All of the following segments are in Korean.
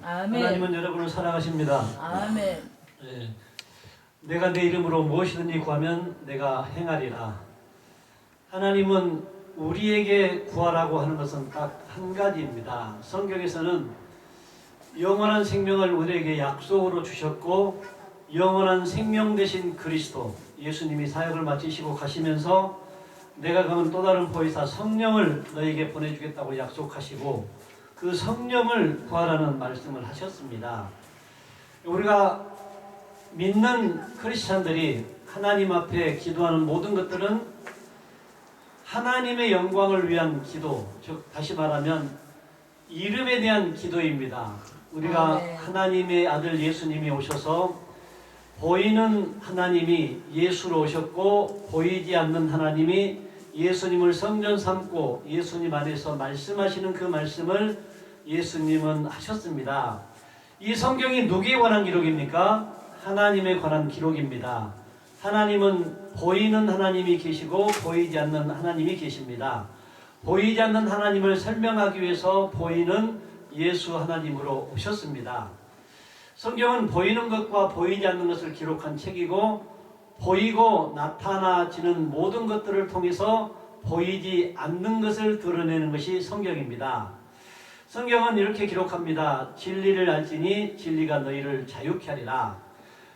아멘. 하나님은 여러분을 사랑하십니다. 아멘. 예. 내가 내 이름으로 무엇이든지 구하면 내가 행하리라. 하나님은 우리에게 구하라고 하는 것은 딱 한 가지입니다. 성경에서는 영원한 생명을 우리에게 약속으로 주셨고, 영원한 생명 되신 그리스도 예수님이 사역을 마치시고 가시면서 내가 가면 또 다른 보혜사 성령을 너에게 보내주겠다고 약속하시고, 그 성령을 구하라는 말씀을 하셨습니다. 우리가 믿는 크리스찬들이 하나님 앞에 기도하는 모든 것들은 하나님의 영광을 위한 기도, 즉 다시 말하면 이름에 대한 기도입니다. 우리가 하나님의 아들 예수님이 오셔서 보이는 하나님이 예수로 오셨고, 보이지 않는 하나님이 예수님을 성전 삼고 예수님 안에서 말씀하시는 그 말씀을 예수님은 하셨습니다. 이 성경이 누구에 관한 기록입니까? 하나님에 관한 기록입니다. 하나님은 보이는 하나님이 계시고 보이지 않는 하나님이 계십니다. 보이지 않는 하나님을 설명하기 위해서 보이는 예수 하나님으로 오셨습니다. 성경은 보이는 것과 보이지 않는 것을 기록한 책이고, 보이고 나타나지는 모든 것들을 통해서 보이지 않는 것을 드러내는 것이 성경입니다. 성경은 이렇게 기록합니다. 진리를 알지니 진리가 너희를 자유케 하리라.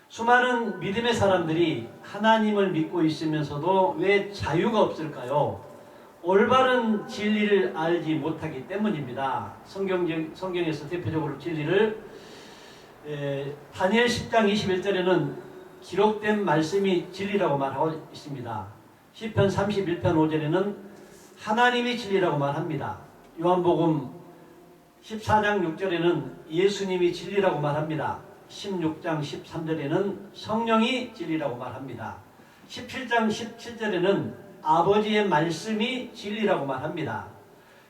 수많은 믿음의 사람들이 하나님을 믿고 있으면서도 왜 자유가 없을까요? 올바른 진리를 알지 못하기 때문입니다. 성경에서 대표적으로 진리를 다니엘 10장 21절에는 기록된 말씀이 진리라고 말하고 있습니다. 시편 31편 5절에는 하나님이 진리라고 말합니다. 요한복음 14장 6절에는 예수님이 진리라고 말합니다. 16장 13절에는 성령이 진리라고 말합니다. 17장 17절에는 아버지의 말씀이 진리라고 말합니다.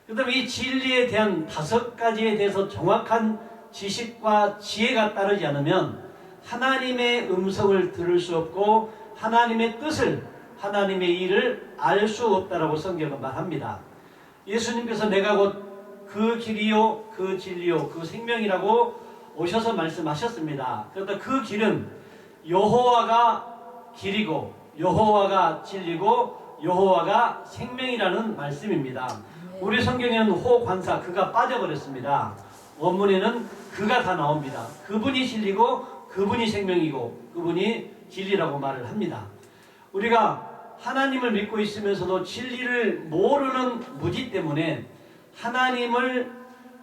그 다음에 이 진리에 대한 5가지에 대해서 정확한 지식과 지혜가 따르지 않으면 하나님의 음성을 들을 수 없고 하나님의 뜻을, 하나님의 일을 알 수 없다라고 성경은 말합니다. 예수님께서 내가 곧 그 길이요 그 진리요 그 생명이라고 오셔서 말씀하셨습니다. 그런데 그 길은 여호와가 길이고 여호와가 진리고 여호와가 생명이라는 말씀입니다. 우리 성경에는 호관사 그가 빠져버렸습니다. 원문에는 그가 다 나옵니다. 그분이 진리고 그분이 생명이고 그분이 진리라고 말을 합니다. 우리가 하나님을 믿고 있으면서도 진리를 모르는 무지 때문에 하나님을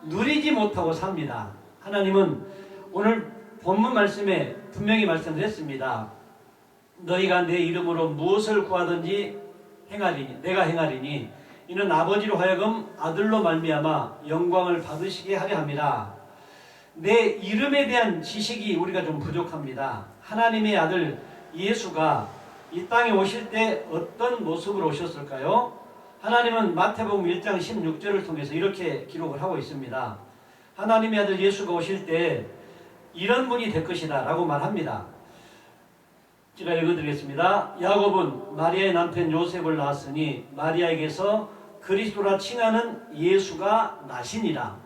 누리지 못하고 삽니다. 하나님은 오늘 본문 말씀에 분명히 말씀을 했습니다. 너희가 내 이름으로 무엇을 구하든지 행하리니 내가 행하리니 이는 아버지로 하여금 아들로 말미암아 영광을 받으시게 하려 함이라. 내 이름에 대한 지식이 우리가 좀 부족합니다. 하나님의 아들 예수가 이 땅에 오실 때 어떤 모습으로 오셨을까요? 하나님은 마태복음 1장 16절을 통해서 이렇게 기록을 하고 있습니다. 하나님의 아들 예수가 오실 때 이런 분이 될 것이다 라고 말합니다. 제가 읽어드리겠습니다. 야곱은 마리아의 남편 요셉을 낳았으니 마리아에게서 그리스도라 칭하는 예수가 나시니라.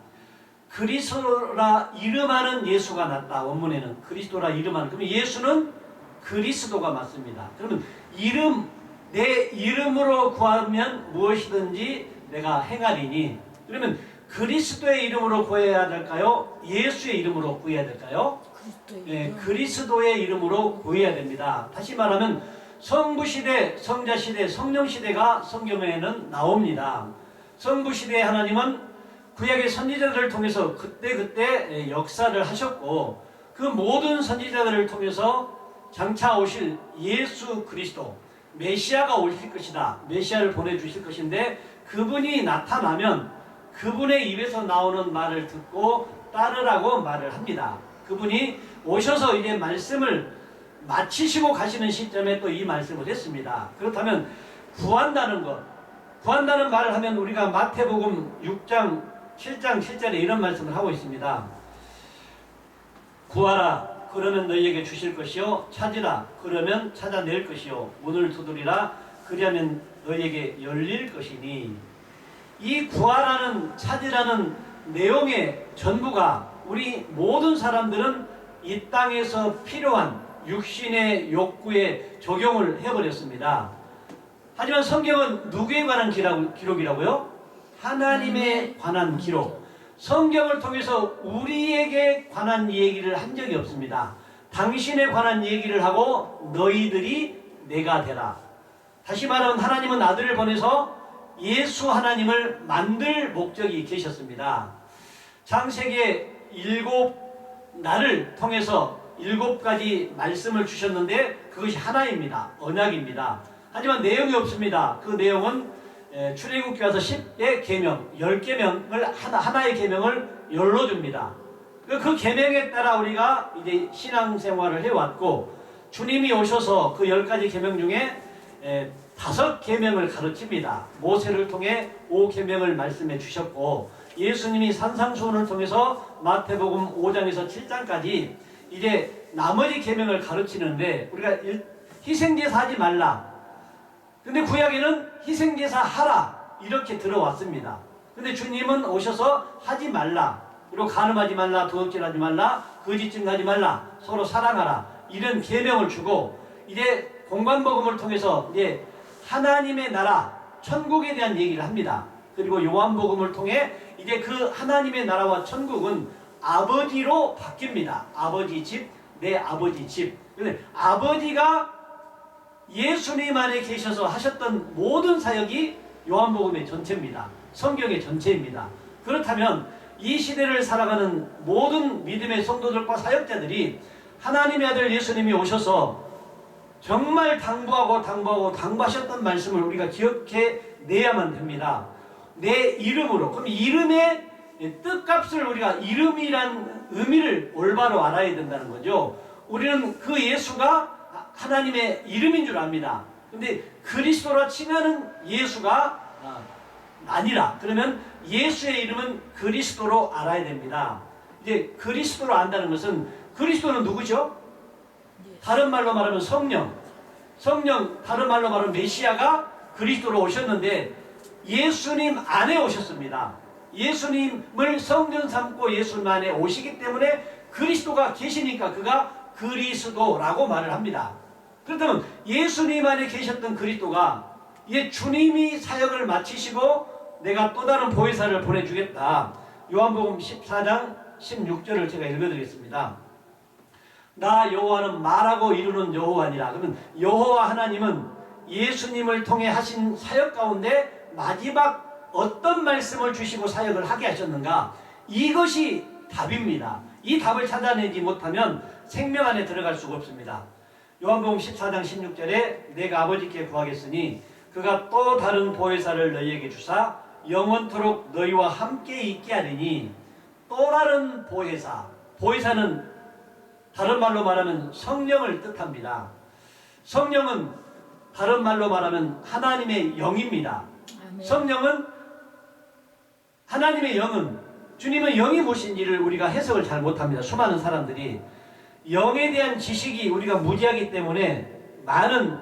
그리스도라 이름하는 예수가 났다. 원문에는 그리스도라 이름하는. 그러면 예수는 그리스도가 맞습니다. 그러면 내 이름으로 구하면 무엇이든지 내가 행하리니. 그러면 그리스도의 이름으로 구해야 될까요? 예수의 이름으로 구해야 될까요? 네, 그리스도의 이름으로 구해야 됩니다. 다시 말하면 성부시대, 성자시대, 성령시대가 성경에는 나옵니다. 성부시대의 하나님은 구약의 선지자들을 통해서 그때 역사를 하셨고, 그 모든 선지자들을 통해서 장차 오실 예수 그리스도 메시아가 오실 것이다. 메시아를 보내주실 것인데 그분이 나타나면 그분의 입에서 나오는 말을 듣고 따르라고 말을 합니다. 그분이 오셔서 이제 말씀을 마치시고 가시는 시점에 또 이 말씀을 했습니다. 그렇다면 구한다는 것, 구한다는 말을 하면 우리가 마태복음 6장 7장 7절에 이런 말씀을 하고 있습니다. 구하라 그러면 너희에게 주실 것이요, 찾으라 그러면 찾아낼 것이요, 문을 두드리라 그리하면 너희에게 열릴 것이니. 이 구하라는 찾으라는 내용의 전부가 우리 모든 사람들은 이 땅에서 필요한 육신의 욕구에 적용을 해버렸습니다. 하지만 성경은 누구에 관한 기록이라고요? 하나님에 관한 기록. 성경을 통해서 우리에게 관한 얘기를 한 적이 없습니다. 당신에 관한 얘기를 하고 너희들이 내가 되라. 다시 말하면 하나님은 아들을 보내서 예수 하나님을 만들 목적이 계셨습니다. 창세기 7날을 통해서 7가지 말씀을 주셨는데 그것이 하나입니다. 언약입니다. 하지만 내용이 없습니다. 그 내용은 출애굽기 와서 10의 계명, 10계명을 하나의 계명을 열로 줍니다. 그 계명에 따라 우리가 이제 신앙생활을 해왔고, 주님이 오셔서 그 10가지 계명 중에 5계명을 가르칩니다. 모세를 통해 5계명을 말씀해 주셨고, 예수님이 산상수훈을 통해서 마태복음 5장에서 7장까지 이제 나머지 계명을 가르치는데, 우리가 희생제사 하지 말라. 근데 구약에는 희생제사 하라 이렇게 들어왔습니다. 근데 주님은 오셔서 하지 말라, 그리고 간음하지 말라, 도둑질하지 말라, 거짓 증거하지 말라, 서로 사랑하라, 이런 계명을 주고, 이제 공관복음을 통해서 이제 하나님의 나라, 천국에 대한 얘기를 합니다. 그리고 요한복음을 통해 이제 그 하나님의 나라와 천국은 아버지로 바뀝니다. 아버지 집, 내 아버지 집. 근데 아버지가 예수님 안에 계셔서 하셨던 모든 사역이 요한복음의 전체입니다. 성경의 전체입니다. 그렇다면 이 시대를 살아가는 모든 믿음의 성도들과 사역자들이 하나님의 아들 예수님이 오셔서 정말 당부하셨던 말씀을 우리가 기억해 내야만 됩니다. 내 이름으로. 그럼 이름의 뜻값을 우리가, 이름이란 의미를 올바로 알아야 된다는 거죠. 우리는 그 예수가 하나님의 이름인 줄 압니다. 근데 그리스도라 칭하는 예수가 아니라, 그러면 예수의 이름은 그리스도로 알아야 됩니다. 이제 그리스도로 안다는 것은, 그리스도는 누구죠? 다른 말로 말하면 성령, 다른 말로 말하면 메시아가 그리스도로 오셨는데 예수님 안에 오셨습니다. 예수님을 성전 삼고 예수님 안에 오시기 때문에 그리스도가 계시니까 그가 그리스도라고 말을 합니다. 그렇다면 예수님 안에 계셨던 그리스도가 이제 주님이 사역을 마치시고 내가 또 다른 보혜사를 보내주겠다. 요한복음 14장 16절을 제가 읽어드리겠습니다. 나 여호와는 말하고 이루는 여호와니라. 그러면 여호와 하나님은 예수님을 통해 하신 사역 가운데 마지막 어떤 말씀을 주시고 사역을 하게 하셨는가? 이것이 답입니다. 이 답을 찾아내지 못하면 생명 안에 들어갈 수가 없습니다. 요한복음 14장 16절에 내가 아버지께 구하겠으니 그가 또 다른 보혜사를 너희에게 주사 영원토록 너희와 함께 있게 하리니. 또 다른 보혜사, 보혜사는 다른 말로 말하면 성령을 뜻합니다. 성령은 다른 말로 말하면 하나님의 영입니다. 성령은, 하나님의 영은, 주님은 영이 무엇인지를 우리가 해석을 잘 못합니다. 수많은 사람들이 영에 대한 지식이 우리가 무지하기 때문에 많은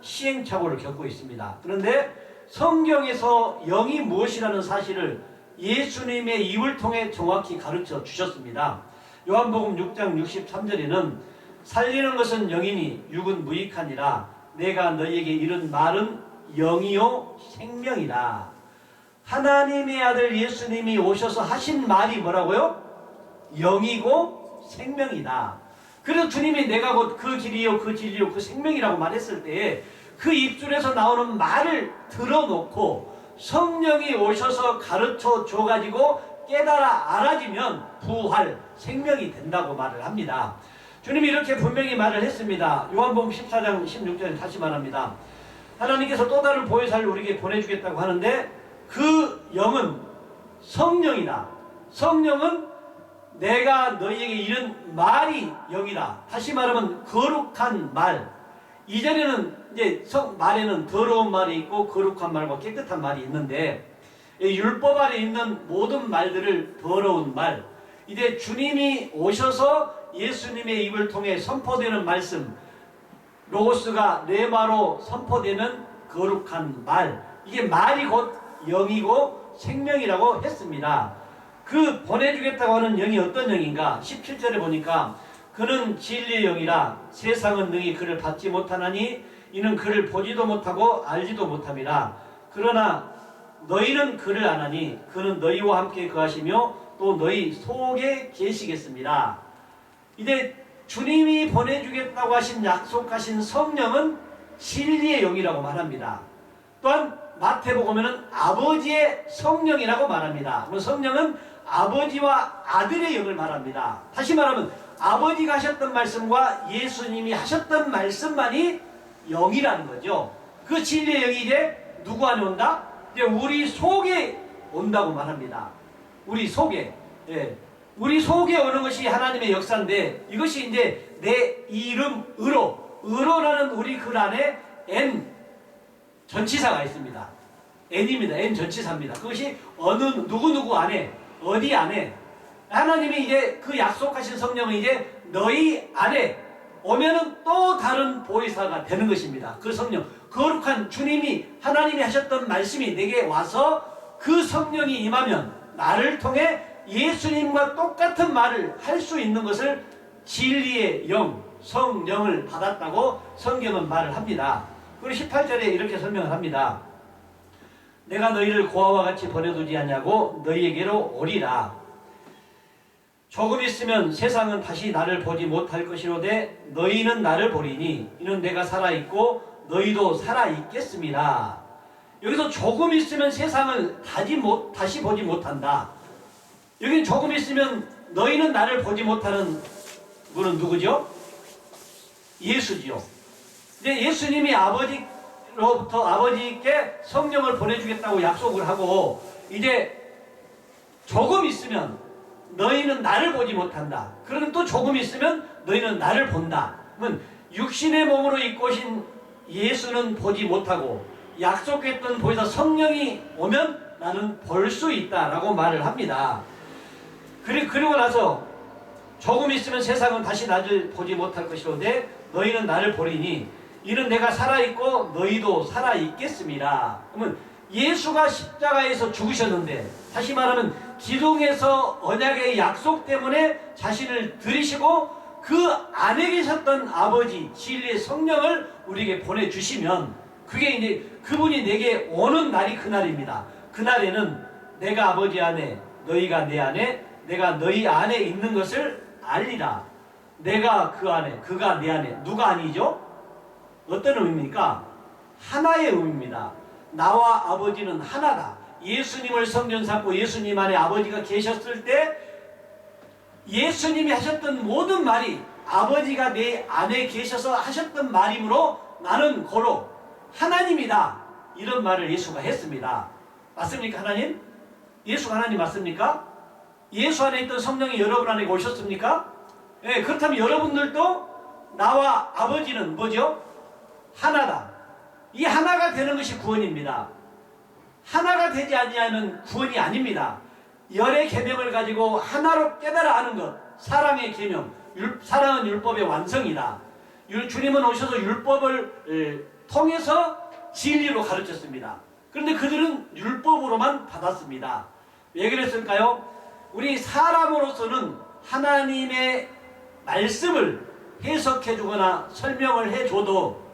시행착오를 겪고 있습니다. 그런데 성경에서 영이 무엇이라는 사실을 예수님의 입을 통해 정확히 가르쳐 주셨습니다. 요한복음 6장 63절에는 살리는 것은 영이니 육은 무익하니라. 내가 너희에게 이른 말은 영이요 생명이라. 하나님의 아들 예수님이 오셔서 하신 말이 뭐라고요? 영이고 생명이다. 그래서 주님이 내가 곧 그 길이요 그 진리요 그 생명이라고 말했을 때에 그 입술에서 나오는 말을 들어놓고 성령이 오셔서 가르쳐 줘가지고 깨달아 알아지면 부활, 생명이 된다고 말을 합니다. 주님이 이렇게 분명히 말을 했습니다. 요한복음 14장 16절에 다시 말합니다. 하나님께서 또 다른 보혜사를 우리에게 보내주겠다고 하는데 그 영은 성령이다. 성령은 내가 너희에게 이른 말이 영이다. 다시 말하면 거룩한 말. 이전에는 이제 말에는 더러운 말이 있고 거룩한 말과 깨끗한 말이 있는데 율법 안에 있는 모든 말들을 더러운 말, 이제 주님이 오셔서 예수님의 입을 통해 선포되는 말씀, 로고스가 레마로 선포되는 거룩한 말, 이게 말이 곧 영이고 생명이라고 했습니다. 그 보내주겠다고 하는 영이 어떤 영인가? 17절에 보니까 그는 진리의 영이라 세상은 능히 그를 받지 못하나니 이는 그를 보지도 못하고 알지도 못함이라. 그러나 너희는 그를 아나니 그는 너희와 함께 거하시며 또 너희 속에 계시겠습니다. 이제 주님이 보내주겠다고 하신 약속하신 성령은 진리의 영이라고 말합니다. 또한 마태복음에는 아버지의 성령이라고 말합니다. 성령은 아버지와 아들의 영을 말합니다. 다시 말하면 아버지가 하셨던 말씀과 예수님이 하셨던 말씀만이 영이라는 거죠. 그 진리의 영이 이제 누구 안에 온다? 이제 우리 속에 온다고 말합니다. 우리 속에. 예. 우리 속에 오는 것이 하나님의 역사인데 이것이 이제 내 이름 의로라는 우리 글 안에 N 전치사가 있습니다. N입니다. N 전치사입니다. 그것이 어느 누구 안에 어디 안에 하나님이 이제 그 약속하신 성령은 이제 너희 안에 오면은 또 다른 보혜사가 되는 것입니다. 그 성령 거룩한 주님이 하나님이 하셨던 말씀이 내게 와서 그 성령이 임하면 나를 통해 예수님과 똑같은 말을 할 수 있는 것을 진리의 영, 성령을 받았다고 성경은 말을 합니다. 그리고 18절에 이렇게 설명을 합니다. 내가 너희를 고아와 같이 보내두지 않냐고 너희에게로 오리라. 조금 있으면 세상은 다시 나를 보지 못할 것이로되 너희는 나를 보리니 이는 내가 살아있고 너희도 살아있겠습니다. 여기서 조금 있으면 세상을 다시 보지 못한다. 여기 조금 있으면 너희는 나를 보지 못하는 분은 누구죠? 예수지요. 근데 예수님이 아버지로부터 아버지께 성령을 보내주겠다고 약속을 하고 이제 조금 있으면 너희는 나를 보지 못한다. 그러면 또 조금 있으면 너희는 나를 본다. 그러면 육신의 몸으로 입고 오신 예수는 보지 못하고 약속했던 보혜사 성령이 오면 나는 볼 수 있다라고 말을 합니다. 그리고 나서 조금 있으면 세상은 다시 나를 보지 못할 것이로되 너희는 나를 보리니 이는 내가 살아있고 너희도 살아있겠습니다. 그러면 예수가 십자가에서 죽으셨는데 다시 말하면 기둥에서 언약의 약속 때문에 자신을 들이시고 그 안에 계셨던 아버지 진리의 성령을 우리에게 보내주시면 그게 이제 그분이 내게 오는 날이 그날입니다. 그날에는 내가 아버지 안에 너희가 내 안에 내가 너희 안에 있는 것을 알리라. 내가 그 안에 그가 내 안에 누가 아니죠? 어떤 의미입니까? 하나의 의미입니다. 나와 아버지는 하나다. 예수님을 성전 삼고 예수님 안에 아버지가 계셨을 때 예수님이 하셨던 모든 말이 아버지가 내 안에 계셔서 하셨던 말이므로 나는 고로 하나님이다. 이런 말을 예수가 했습니다. 맞습니까? 하나님? 예수가 하나님 맞습니까? 예수 안에 있던 성령이 여러분 안에 오셨습니까? 예, 그렇다면 여러분들도 나와 아버지는 뭐죠? 하나다. 이 하나가 되는 것이 구원입니다. 하나가 되지 아니하면 구원이 아닙니다. 열의 계명을 가지고 하나로 깨달아 아는 것, 사랑의 계명, 사랑은 율법의 완성이다. 주님은 오셔서 율법을 통해서 진리로 가르쳤습니다. 그런데 그들은 율법으로만 받았습니다. 왜 그랬을까요? 우리 사람으로서는 하나님의 말씀을 해석해 주거나 설명을 해줘도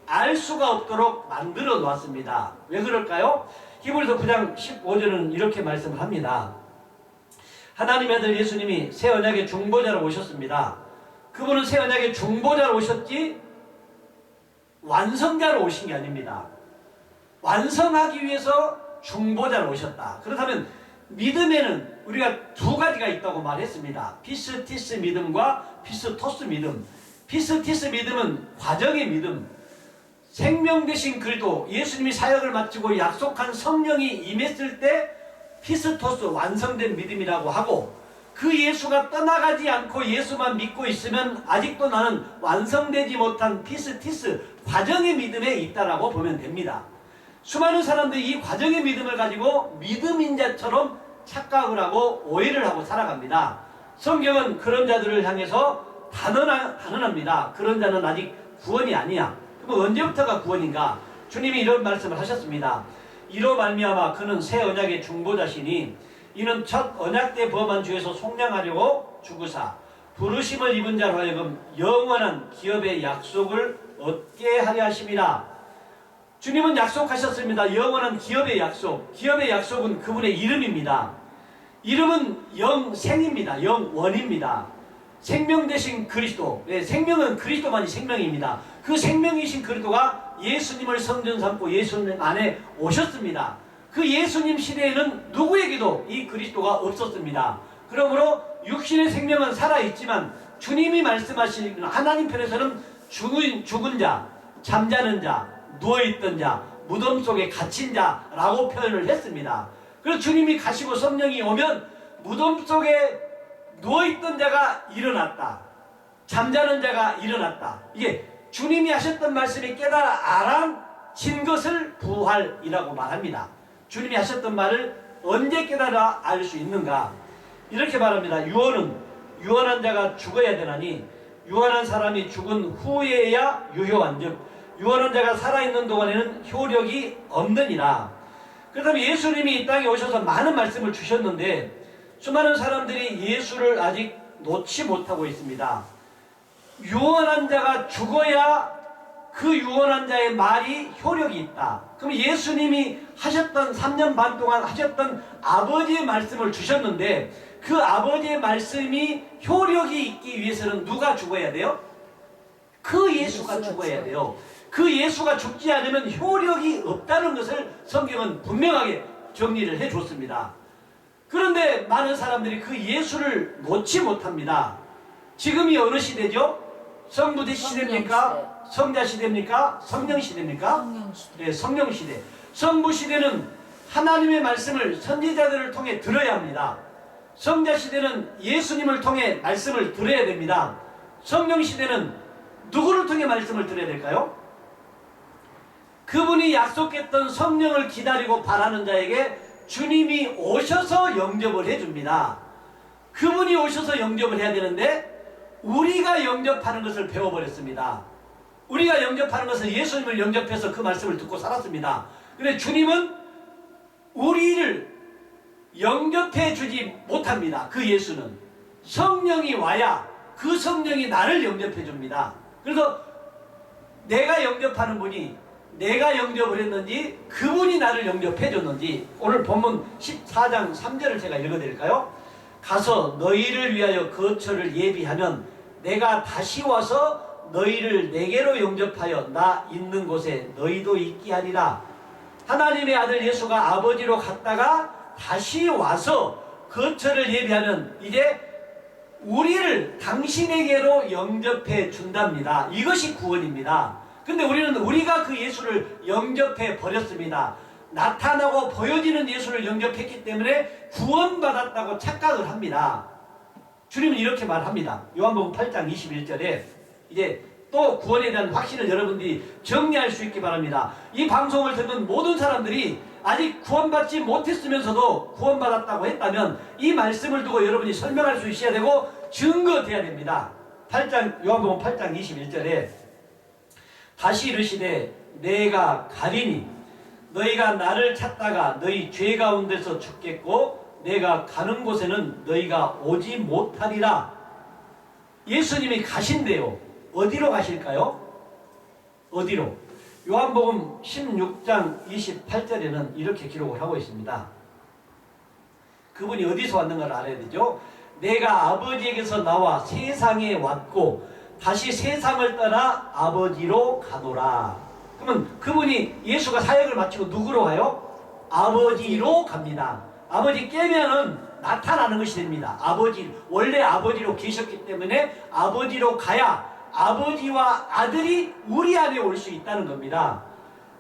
알 수가 없도록 만들어 놓았습니다. 왜 그럴까요? 히브리서 9장 15절은 이렇게 말씀을 합니다. 하나님의 아들 예수님이 새 언약의 중보자로 오셨습니다. 그분은 새 언약의 중보자로 오셨지 완성자로 오신 게 아닙니다. 완성하기 위해서 중보자로 오셨다. 그렇다면 믿음에는 우리가 두 가지가 있다고 말했습니다. 피스티스 믿음과 피스토스 믿음. 피스티스 믿음은 과정의 믿음. 생명 되신 그리스도 예수님이 사역을 마치고 약속한 성령이 임했을 때 피스토스 완성된 믿음이라고 하고 그 예수가 떠나가지 않고 예수만 믿고 있으면 아직도 나는 완성되지 못한 피스티스 과정의 믿음에 있다라고 보면 됩니다. 수많은 사람들이 이 과정의 믿음을 가지고 믿음인 자처럼 착각을 하고 오해를 하고 살아갑니다. 성경은 그런 자들을 향해서 단언합니다. 그런 자는 아직 구원이 아니야. 그럼 언제부터가 구원인가? 주님이 이런 말씀을 하셨습니다. 이로 말미암아 그는 새 언약의 중보자시니 이는 첫 언약 때 범한 죄에서 속량하려고 죽으사 부르심을 입은 자로 하여금 영원한 기업의 약속을 얻게 하려 하심이라. 주님은 약속하셨습니다. 영원한 기업의 약속. 기업의 약속은 그분의 이름입니다. 이름은 영생입니다. 영원입니다. 생명 되신 그리스도. 네, 생명은 그리스도만이 생명입니다. 그 생명이신 그리스도가 예수님을 성전 삼고 예수님 안에 오셨습니다. 그 예수님 시대에는 누구에게도 이 그리스도가 없었습니다. 그러므로 육신의 생명은 살아있지만 주님이 말씀하시는 하나님 편에서는 죽은 자, 잠자는 자, 누워있던 자, 무덤 속에 갇힌 자라고 표현을 했습니다. 그래서 주님이 가시고 성령이 오면 무덤 속에 누워있던 자가 일어났다. 잠자는 자가 일어났다. 이게 주님이 하셨던 말씀이 깨달아 알아진 것을 부활이라고 말합니다. 주님이 하셨던 말을 언제 깨달아 알 수 있는가? 이렇게 말합니다. 유언한 자가 죽어야 되나니 유언한 사람이 죽은 후에야 유효한즉 유언한 자가 살아있는 동안에는 효력이 없느니라. 그다음에 예수님이 이 땅에 오셔서 많은 말씀을 주셨는데 수많은 사람들이 예수를 아직 놓지 못하고 있습니다. 유언한 자가 죽어야 그 유언한 자의 말이 효력이 있다. 그럼 예수님이 하셨던 3년 반 동안 하셨던 아버지의 말씀을 주셨는데 그 아버지의 말씀이 효력이 있기 위해서는 누가 죽어야 돼요? 그 예수가 죽어야 돼요. 그 예수가 죽지 않으면 효력이 없다는 것을 성경은 분명하게 정리를 해줬습니다. 그런데 많은 사람들이 그 예수를 놓지 못합니다. 지금이 어느 시대죠? 성부대 시대입니까? 성자 시대입니까? 성령 시대입니까? 성령 시대. 네, 성령 시대. 성부 시대는 하나님의 말씀을 선지자들을 통해 들어야 합니다. 성자 시대는 예수님을 통해 말씀을 들어야 됩니다. 성령 시대는 누구를 통해 말씀을 들어야 될까요? 그분이 약속했던 성령을 기다리고 바라는 자에게 주님이 오셔서 영접을 해줍니다. 그분이 오셔서 영접을 해야 되는데 우리가 영접하는 것을 배워버렸습니다. 우리가 영접하는 것은 예수님을 영접해서 그 말씀을 듣고 살았습니다. 그런데 주님은 우리를 영접해 주지 못합니다. 그 예수는 성령이 와야 그 성령이 나를 영접해 줍니다. 그래서 내가 영접하는 분이 내가 영접을 했는지 그분이 나를 영접해 줬는지 오늘 본문 14장 3절을 제가 읽어드릴까요? 가서 너희를 위하여 거처를 예비하면 내가 다시 와서 너희를 내게로 영접하여 나 있는 곳에 너희도 있게 하리라. 하나님의 아들 예수가 아버지로 갔다가 다시 와서 거처를 예비하면 이제 우리를 당신에게로 영접해 준답니다. 이것이 구원입니다. 근데 우리가 그 예수를 영접해 버렸습니다. 나타나고 보여지는 예수를 영접했기 때문에 구원받았다고 착각을 합니다. 주님은 이렇게 말합니다. 요한복음 8장 21절에 이제 또 구원에 대한 확신을 여러분들이 정리할 수 있기 바랍니다. 이 방송을 듣는 모든 사람들이 아직 구원받지 못했으면서도 구원받았다고 했다면 이 말씀을 두고 여러분이 설명할 수 있어야 되고 증거돼야 됩니다. 요한복음 8장 21절에 다시 이르시되 내가 가리니 너희가 나를 찾다가 너희 죄 가운데서 죽겠고 내가 가는 곳에는 너희가 오지 못하리라. 예수님이 가신대요. 어디로 가실까요? 어디로? 요한복음 16장 28절에는 이렇게 기록을 하고 있습니다. 그분이 어디서 왔는가를 알아야 되죠. 내가 아버지에게서 나와 세상에 왔고 다시 세상을 떠나 아버지로 가노라. 그러면 그분이 예수가 사역을 마치고 누구로 가요? 아버지로 갑니다. 아버지 깨면은 나타나는 것이 됩니다. 원래 아버지로 계셨기 때문에 아버지로 가야 아버지와 아들이 우리 안에 올 수 있다는 겁니다.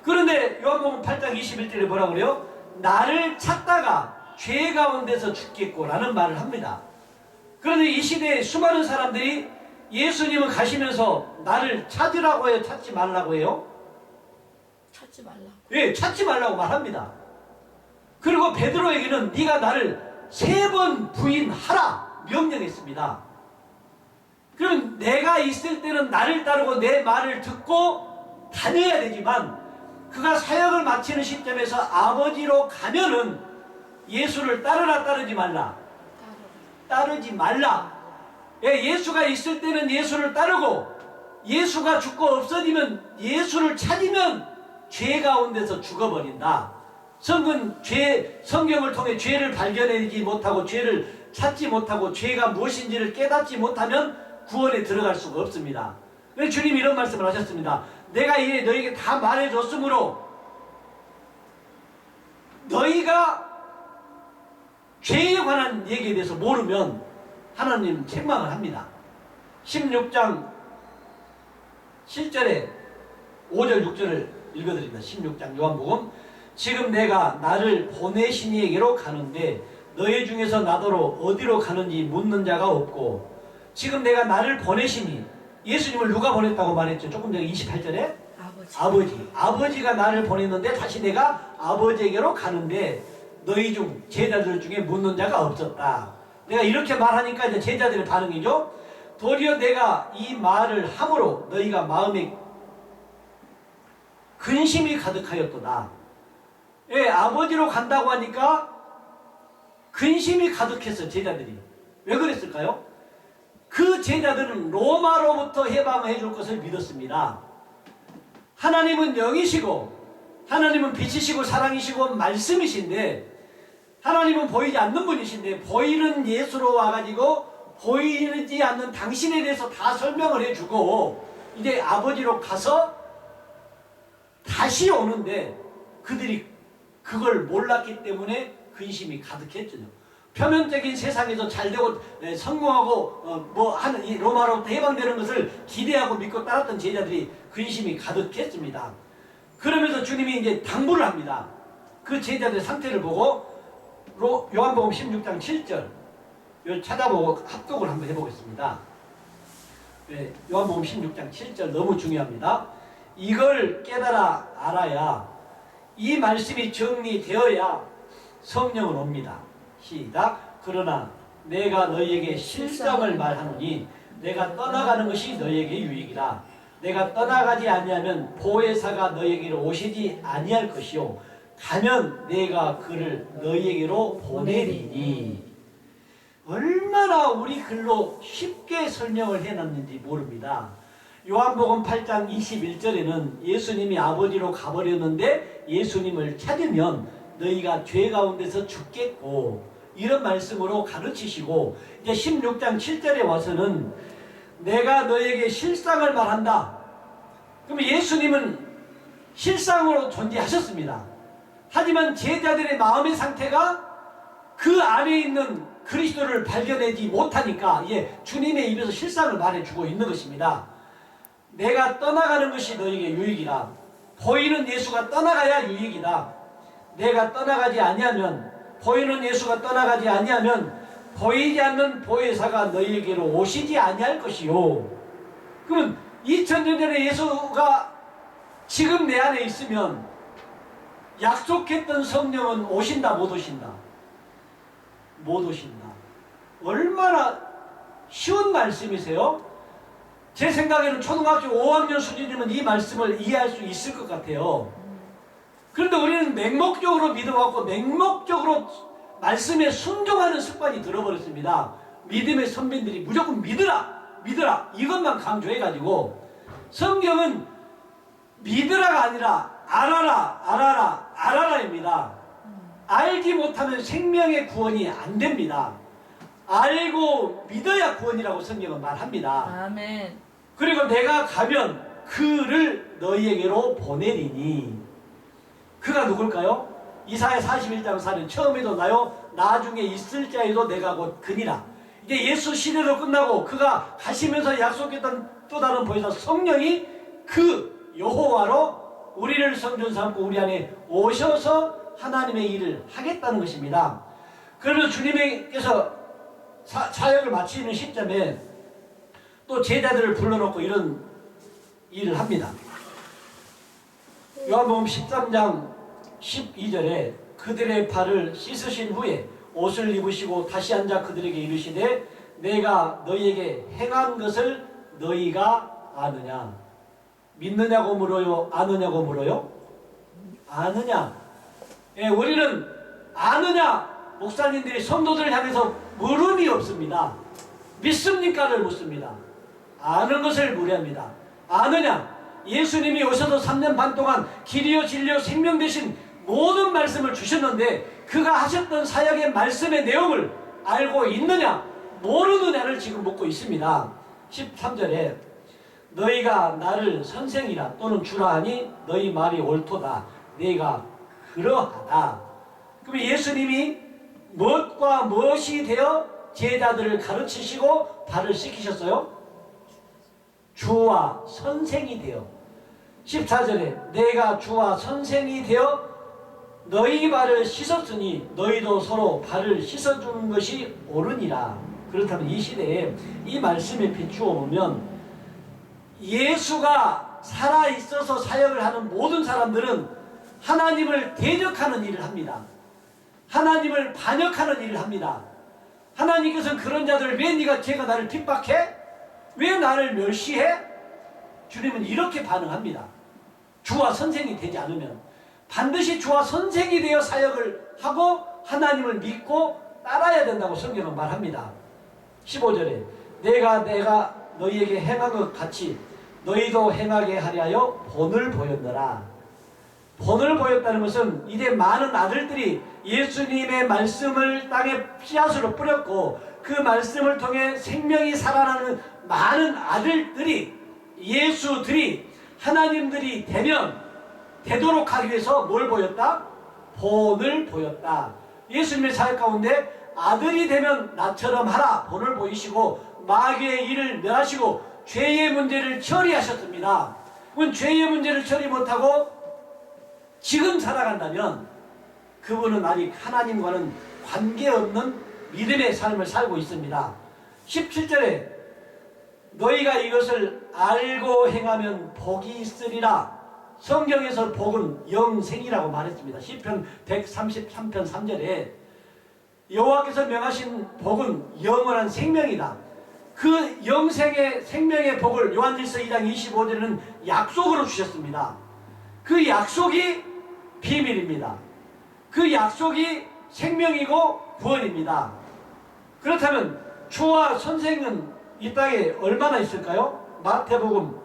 그런데 요한복음 8장 21절에 뭐라고 그래요? 나를 찾다가 죄 가운데서 죽겠고 라는 말을 합니다. 그런데 이 시대에 수많은 사람들이 예수님은 가시면서 나를 찾으라고 해요? 찾지 말라고 해요? 찾지 말라고. 예, 찾지 말라고 말합니다. 그리고 베드로에게는 네가 나를 3번 부인하라 명령했습니다. 그럼 내가 있을 때는 나를 따르고 내 말을 듣고 다녀야 되지만 그가 사역을 마치는 시점에서 아버지로 가면은 예수를 따르라 따르지 말라? 따르지 말라. 예수가 있을 때는 예수를 따르고 예수가 죽고 없어지면 예수를 찾으면 죄 가운데서 죽어버린다. 성경을 통해 죄를 발견하지 못하고 죄를 찾지 못하고 죄가 무엇인지를 깨닫지 못하면 구원에 들어갈 수가 없습니다. 주님이 이런 말씀을 하셨습니다. 내가 이제 너에게 다 말해줬으므로 너희가 죄에 관한 얘기에 대해서 모르면 하나님 책망을 합니다. 16장 7절에 5절 6절을 읽어드립니다. 16장 요한복음. 지금 내가 나를 보내신 이에게로 가는데 너희 중에서 나더러 어디로 가는지 묻는 자가 없고, 지금 내가 나를 보내시니, 예수님을 누가 보냈다고 말했죠? 조금 전에 28절에 아버지가 나를 보냈는데 다시 내가 아버지에게로 가는데 너희 중 제자들 중에 묻는 자가 없었다. 내가 이렇게 말하니까 이제 제자들의 반응이죠. 도리어 내가 이 말을 함으로 너희가 마음에 근심이 가득하였도다. 아버지로 간다고 하니까 근심이 가득했어. 제자들이 왜 그랬을까요? 그 제자들은 로마로부터 해방해 줄 것을 믿었습니다. 하나님은 영이시고 하나님은 빛이시고 사랑이시고 말씀이신데, 하나님은 보이지 않는 분이신데 보이는 예수로 와가지고 보이지 않는 당신에 대해서 다 설명을 해주고 이제 아버지로 가서 다시 오는데 그들이 그걸 몰랐기 때문에 근심이 가득했죠. 표면적인 세상에서 잘되고 성공하고 뭐 하는 이 로마로부터 해방되는 것을 기대하고 믿고 따랐던 제자들이 근심이 가득했습니다. 그러면서 주님이 이제 당부를 합니다. 그 제자들의 상태를 보고 요한복음 16장 7절 이걸 찾아보고 합독을 한번 해보겠습니다. 요한복음 16장 7절 너무 중요합니다. 이걸 깨달아 알아야, 이 말씀이 정리되어야 성령은 옵니다. 시작. 그러나 내가 너희에게 실상을 말하노니 내가 떠나가는 것이 너희에게 유익이라. 내가 떠나가지 아니하면 보혜사가 너희에게로 오시지 아니할 것이요 가면 내가 그를 너희에게로 보내리니. 얼마나 우리 글로 쉽게 설명을 해놨는지 모릅니다. 요한복음 8장 21절에는 예수님이 아버지로 가버렸는데 예수님을 찾으면 너희가 죄 가운데서 죽겠고, 이런 말씀으로 가르치시고, 이제 16장 7절에 와서는 내가 너에게 실상을 말한다. 그러면 예수님은 실상으로 존재하셨습니다. 하지만 제자들의 마음의 상태가 그 안에 있는 그리스도를 발견하지 못하니까 주님의 입에서 실상을 말해주고 있는 것입니다. 내가 떠나가는 것이 너에게 유익이라. 보이는 예수가 떠나가야 유익이다. 내가 떠나가지 아니하면, 보이는 예수가 떠나가지 아니하면 보이지 않는 보혜사가 너희에게로 오시지 아니할 것이요. 그러면 2000년 전에 예수가 지금 내 안에 있으면 약속했던 성령은 오신다 못 오신다? 못 오신다. 얼마나 쉬운 말씀이세요? 제 생각에는 초등학교 5학년 수준이면 이 말씀을 이해할 수 있을 것 같아요. 그런데 우리는 맹목적으로 믿어갖고 맹목적으로 말씀에 순종하는 습관이 들어버렸습니다. 믿음의 선배들이 무조건 믿으라 이것만 강조해가지고, 성경은 믿으라가 아니라 알아라입니다. 알지 못하면 생명의 구원이 안 됩니다. 알고 믿어야 구원이라고 성경은 말합니다. 아멘. 그리고 내가 가면 그를 너희에게로 보내리니. 그가 누굴까요? 이사야 41장 4절 처음에도 나요 나중에 있을 자에도 내가 곧 그니라. 이제 예수 시대로 끝나고 그가 가시면서 약속했던 또 다른 보혜사 성령이 그 여호와로 우리를 성전 삼고 우리 안에 오셔서 하나님의 일을 하겠다는 것입니다. 그러면서 주님께서 사역을 마치는 시점에 또 제자들을 불러놓고 이런 일을 합니다. 요한복음 13장 12절에 그들의 발을 씻으신 후에 옷을 입으시고 다시 앉아 그들에게 이르시되 내가 너희에게 행한 것을 너희가 아느냐. 믿느냐고 물어요? 아느냐고 물어요? 아느냐. 우리는 아느냐 목사님들이 성도들을 향해서 물음이 없습니다. 믿습니까를 묻습니다. 아는 것을 물어합니다. 아느냐? 예수님이 오셔서 3년 반 동안 길이요 진리요 생명 되신 모든 말씀을 주셨는데 그가 하셨던 사역의 말씀의 내용을 알고 있느냐 모르느냐를 지금 묻고 있습니다. 13절에 너희가 나를 선생이라 또는 주라 하니 너희 말이 옳도다. 너희가 그러하다. 그럼 예수님이 무엇과 무엇이 되어 제자들을 가르치시고 발을 씻기셨어요? 주와 선생이 되어. 14절에 내가 주와 선생이 되어 너희 발을 씻었으니 너희도 서로 발을 씻어주는 것이 옳으니라. 그렇다면 이 시대에 이 말씀에 비추어 보면 예수가 살아있어서 사역을 하는 모든 사람들은 하나님을 대적하는 일을 합니다. 하나님을 반역하는 일을 합니다. 하나님께서는 그런 자들을 왜 네가 쟤가 나를 핍박해? 왜 나를 멸시해? 주님은 이렇게 반응합니다. 주와 선생이 되지 않으면 반드시 주와 선생이 되어 사역을 하고 하나님을 믿고 따라야 된다고 성경은 말합니다. 15절에 내가 너희에게 행한 것 같이 너희도 행하게 하려 본을 보였노라. 본을 보였다는 것은 이제 많은 아들들이 예수님의 말씀을 땅에 씨앗으로 뿌렸고 그 말씀을 통해 생명이 살아나는 많은 아들들이 예수들이 하나님들이 되도록 하기 위해서 뭘 보였다? 본을 보였다. 예수님의 사역 가운데 아들이 되면 나처럼 하라 본을 보이시고 마귀의 일을 멸하시고 죄의 문제를 처리하셨습니다. 그건 죄의 문제를 처리 못하고 지금 살아간다면 그분은 아직 하나님과는 관계없는 믿음의 삶을 살고 있습니다. 17절에 너희가 이것을 알고 행하면 복이 있으리라. 성경에서 복은 영생이라고 말했습니다. 시편 133편 3절에 여호와께서 명하신 복은 영원한 생명이다. 그 영생의 생명의 복을 요한일서 2장 25절에는 약속으로 주셨습니다. 그 약속이 비밀입니다. 그 약속이 생명이고 구원입니다. 그렇다면 주와 선생은 이 땅에 얼마나 있을까요? 마태복음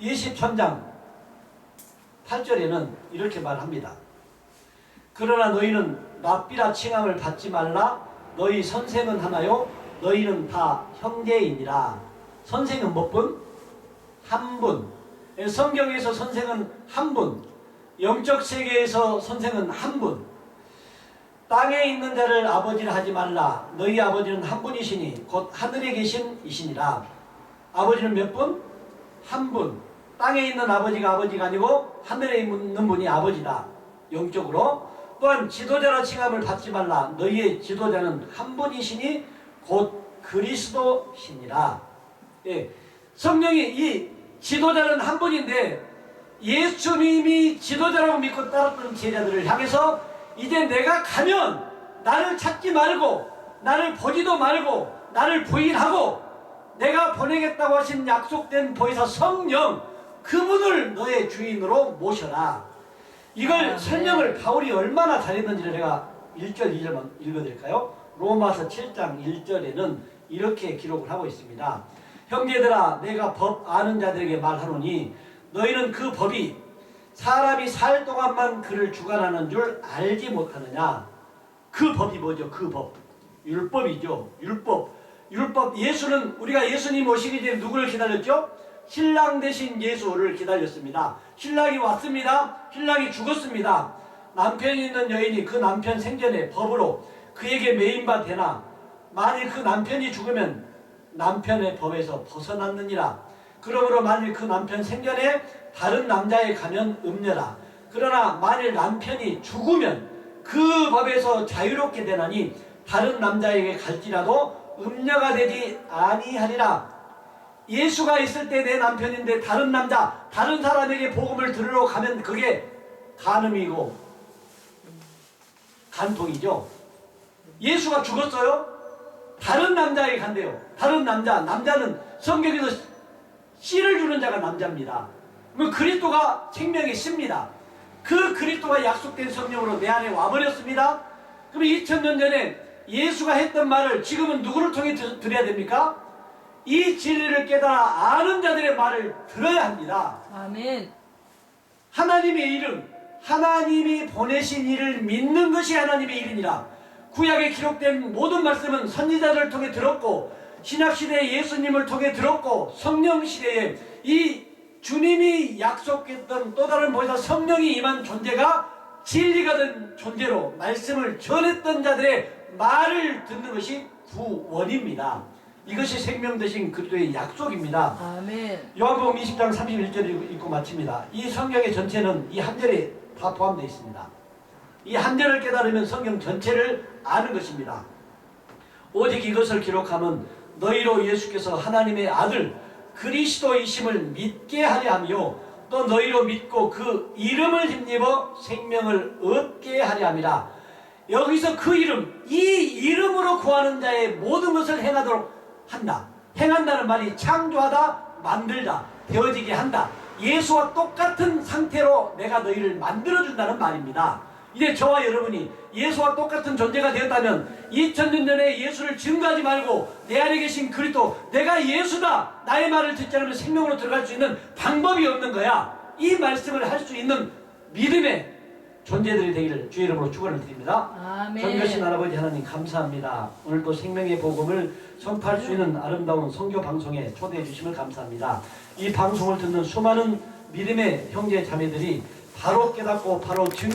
23장 8절에는 이렇게 말합니다. 그러나 너희는 랍비라 칭함을 받지 말라. 너희 선생은 하나요? 너희는 다 형제이니라. 선생은 몇 분? 한 분. 성경에서 선생은 한 분. 영적 세계에서 선생은 한 분. 땅에 있는 자를 아버지라 하지 말라. 너희 아버지는 한 분이시니 곧 하늘에 계신 이시니라. 아버지는 몇 분? 한 분. 땅에 있는 아버지가 아버지가 아니고 하늘에 있는 분이 아버지다. 영적으로. 또한 지도자라 칭함을 받지 말라. 너희의 지도자는 한 분이시니 곧 그리스도시니라. 예, 성령이 이 지도자는 한 분인데 예수님이 지도자라고 믿고 따랐던 제자들을 향해서 이제 내가 가면 나를 찾지 말고 나를 보지도 말고 나를 부인하고 내가 보내겠다고 하신 약속된 보혜사 성령 그분을 너의 주인으로 모셔라. 이걸 설명을 바울이 얼마나 잘했는지를 제가 1절 2절만 읽어드릴까요? 로마서 7장 1절에는 이렇게 기록을 하고 있습니다. 형제들아 내가 법 아는 자들에게 말하노니 너희는 그 법이 사람이 살 동안만 그를 주관하는 줄 알지 못하느냐. 그 법이 뭐죠? 그 법 율법이죠. 율법. 예수는 우리가 예수님 오시기 전에 누구를 기다렸죠? 신랑 되신 예수를 기다렸습니다. 신랑이 왔습니다. 신랑이 죽었습니다. 남편이 있는 여인이 그 남편 생전에 법으로 그에게 매인바 되나 만일 그 남편이 죽으면 남편의 법에서 벗어났느니라. 그러므로 만일 그 남편 생전에 다른 남자에 가면 음녀라. 그러나 만일 남편이 죽으면 그 법에서 자유롭게 되나니 다른 남자에게 갈지라도 음녀가 되지 아니하리라. 예수가 있을 때 내 남편인데 다른 남자, 다른 사람에게 복음을 들으러 가면 그게 간음이고 간통이죠. 예수가 죽었어요? 다른 남자에게 간대요. 다른 남자는 성경에서 씨를 주는 자가 남자입니다. 그러면 그리스도가 생명의 씨입니다. 그 그리스도가 약속된 성령으로 내 안에 와버렸습니다. 그럼 2000년 전에 예수가 했던 말을 지금은 누구를 통해 들어야 됩니까? 이 진리를 깨달아 아는 자들의 말을 들어야 합니다. 아멘. 하나님의 이름, 하나님이 보내신 이를 믿는 것이 하나님의 일이니라. 구약에 기록된 모든 말씀은 선지자들을 통해 들었고, 신약시대에 예수님을 통해 들었고, 성령시대에 이 주님이 약속했던 또 다른 보혜사 성령이 임한 존재가 진리가 된 존재로 말씀을 전했던 자들의 말을 듣는 것이 구원입니다. 이것이 생명 되신 그리스도의 약속입니다. 아멘. 요한복음 20장 31절 읽고 마칩니다. 이 성경의 전체는 이 한 절에 다 포함되어 있습니다. 이 한 절을 깨달으면 성경 전체를 아는 것입니다. 오직 이것을 기록하면 너희로 예수께서 하나님의 아들 그리스도이심을 믿게 하려 하며 또 너희로 믿고 그 이름을 힘입어 생명을 얻게 하려 함이라. 여기서 그 이름, 이 이름으로 구하는 자의 모든 것을 행하도록 한다. 행한다는 말이 창조하다, 만들다, 되어지게 한다. 예수와 똑같은 상태로 내가 너희를 만들어준다는 말입니다. 이제 저와 여러분이 예수와 똑같은 존재가 되었다면 2000년 전에 예수를 증거하지 말고 내 안에 계신 그리스도, 내가 예수다, 나의 말을 듣지 않으면 생명으로 들어갈 수 있는 방법이 없는 거야. 이 말씀을 할 수 있는 믿음의 존재들이 되기를 주의 이름으로 축원을 드립니다. 아멘. 존귀하신 할아버지 하나님 감사합니다. 오늘도 생명의 복음을 선포할 수 있는 아름다운 선교 방송에 초대해 주심을 감사합니다. 이 방송을 듣는 수많은 믿음의 형제 자매들이 바로 깨닫고 바로 증거